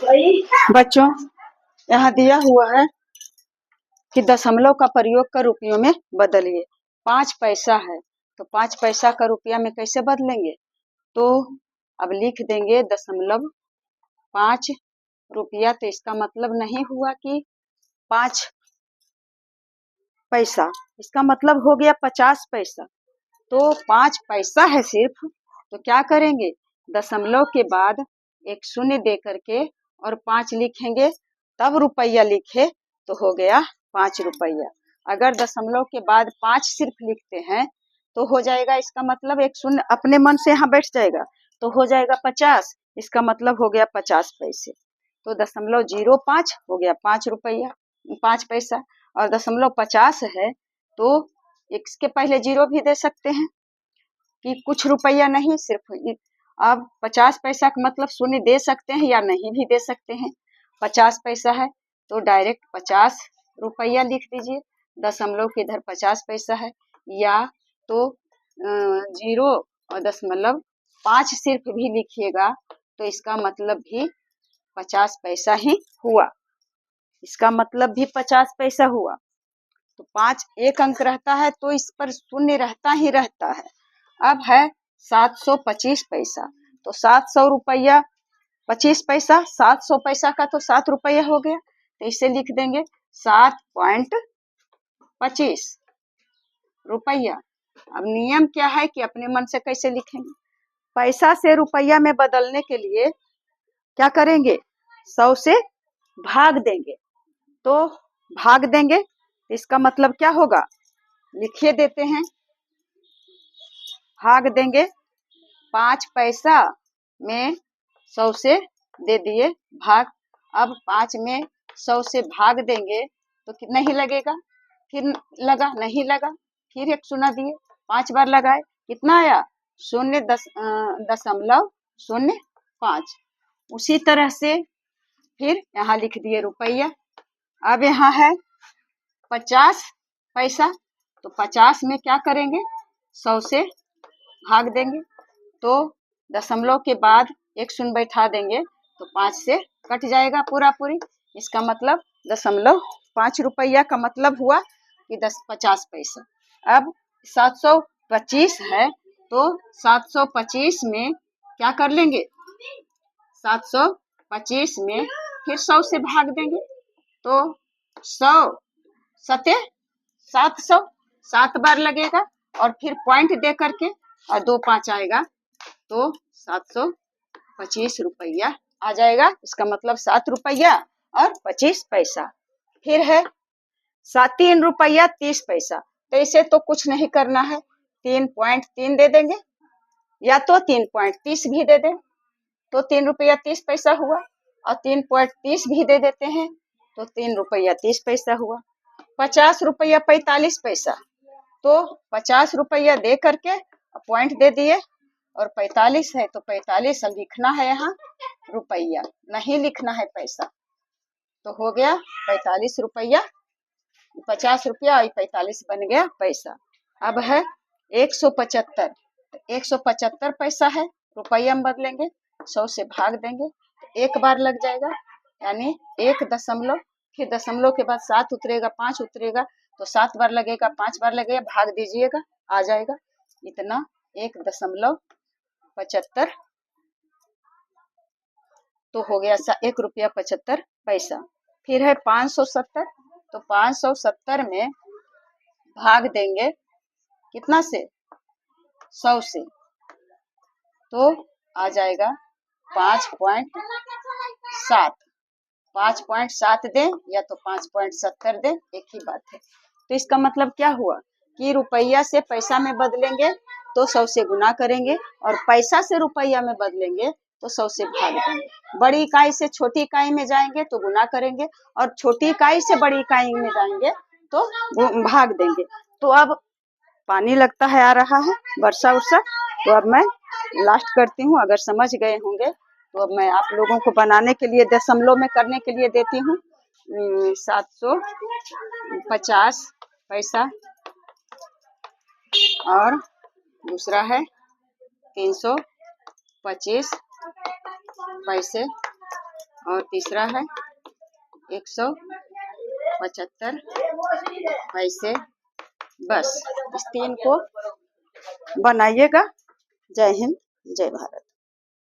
बच्चों, यहाँ दिया हुआ है कि दशमलव का प्रयोग कर रुपयों में बदलिए। 5 पैसा है तो 5 पैसा का रुपया में कैसे बदलेंगे? तो अब लिख देंगे दशमलव 5 रुपया। तो इसका मतलब नहीं हुआ कि 5 पैसा, इसका मतलब हो गया 50 पैसा। तो 5 पैसा है सिर्फ, तो क्या करेंगे? दशमलव के बाद एक शून्य दे करके और 5 लिखेंगे, तब रुपया लिखे तो हो गया 5 रुपया। अगर दशमलव के बाद 5 सिर्फ लिखते हैं तो हो जाएगा, इसका मतलब एक शून्य अपने मन से यहाँ बैठ जाएगा तो हो जाएगा 50, इसका मतलब हो गया 50 पैसे। तो दशमलव 05 हो गया 5 रुपया 5 पैसा। और दशमलव 50 है तो इसके पहले 0 भी दे सकते हैं कि कुछ रुपया नहीं, सिर्फ अब 50 पैसा का मतलब शून्य दे सकते हैं या नहीं भी दे सकते हैं। 50 पैसा है तो डायरेक्ट 50 रुपया लिख दीजिए, दशमलव के इधर 50 पैसा है। या तो 0 और दशमलव 5 सिर्फ भी लिखिएगा तो इसका मतलब भी 50 पैसा ही हुआ, इसका मतलब भी 50 पैसा हुआ। तो 5 एक अंक रहता है तो इस पर शून्य रहता ही रहता है। अब है 725 पैसा, तो 700 रुपया 25 पैसा, 700 पैसा का तो 7 रुपया हो गया, तो इसे लिख देंगे 7.25 रुपया। अब नियम क्या है कि अपने मन से कैसे लिखेंगे? पैसा से रुपया में बदलने के लिए क्या करेंगे? 100 से भाग देंगे। तो भाग देंगे इसका मतलब क्या होगा? लिखिए देते हैं, भाग देंगे 5 पैसा में 100 से दे दिए भाग। अब 5 में 100 से भाग देंगे तो कितना ही लगेगा? फिर लगा, नहीं लगा, फिर एक शून्य दिए, 5 बार लगाए, कितना आया? 0.05। उसी तरह से फिर यहाँ लिख दिए रुपया। अब यहाँ है 50 पैसा, तो 50 में क्या करेंगे? 100 से भाग देंगे, तो दशमलव के बाद एक शून्य बैठा देंगे तो 5 से कट जाएगा पूरा पूरी। इसका मतलब दशमलव 5 रुपया का मतलब हुआ कि 50 पैसा। अब 725 है तो 725 में क्या कर लेंगे? 725 में फिर 100 से भाग देंगे तो 100 सते 700, 7 बार लगेगा और फिर पॉइंट दे करके और 2 5 आएगा तो 725 रुपया आ जाएगा। इसका मतलब 7 रुपया और 25 पैसा। फिर है 3 रुपया 30 पैसा, तो इसे तो कुछ नहीं करना है, 3.3 दे देंगे या तो 3.30 भी दे दें तो 3 रुपया 30 पैसा हुआ, और 3.30 भी दे देते हैं तो 3 रुपया 30 पैसा हुआ। 50 रुपया 45 पैसा, तो 50 रुपया दे करके पॉइंट दे दिए और 45 है तो 45 अब लिखना है यहाँ रुपया, नहीं लिखना है पैसा। तो हो गया 45 रुपया, 50 रुपया और 45 बन गया पैसा। अब है 175, 175 पैसा है, रुपया में बदलेंगे, 100 से भाग देंगे तो एक बार लग जाएगा, यानी 1 दशमलव, फिर दशमलव के बाद 7 उतरेगा, 5 उतरेगा तो 7 बार लगेगा, 5 बार लगेगा, भाग दीजिएगा, आ जाएगा इतना 1.75, तो हो गया 1 रुपया 75 पैसा। फिर है 570, तो 570 में भाग देंगे कितना से? 100 से, तो आ जाएगा 5.7, 5.7 दें या तो 5.70 दें, एक ही बात है। तो इसका मतलब क्या हुआ कि रुपया से पैसा में बदलेंगे तो 100 से गुना करेंगे और पैसा से रुपया में बदलेंगे तो 100 से भाग देंगे। बड़ी इकाई से छोटी इकाई में जाएंगे तो गुना करेंगे और छोटी इकाई से बड़ी इकाई में जाएंगे तो भाग देंगे। तो अब पानी लगता है, आ रहा है वर्षा उर्षा, तो अब मैं लास्ट करती हूँ। अगर समझ गए होंगे तो अब मैं आप लोगों को बनाने के लिए दशमलव में करने के लिए देती हूँ। 750 पैसा और दूसरा है 325 पैसे और तीसरा है 175 पैसे। बस इस तीन को बनाइएगा। जय हिंद, जय भारत।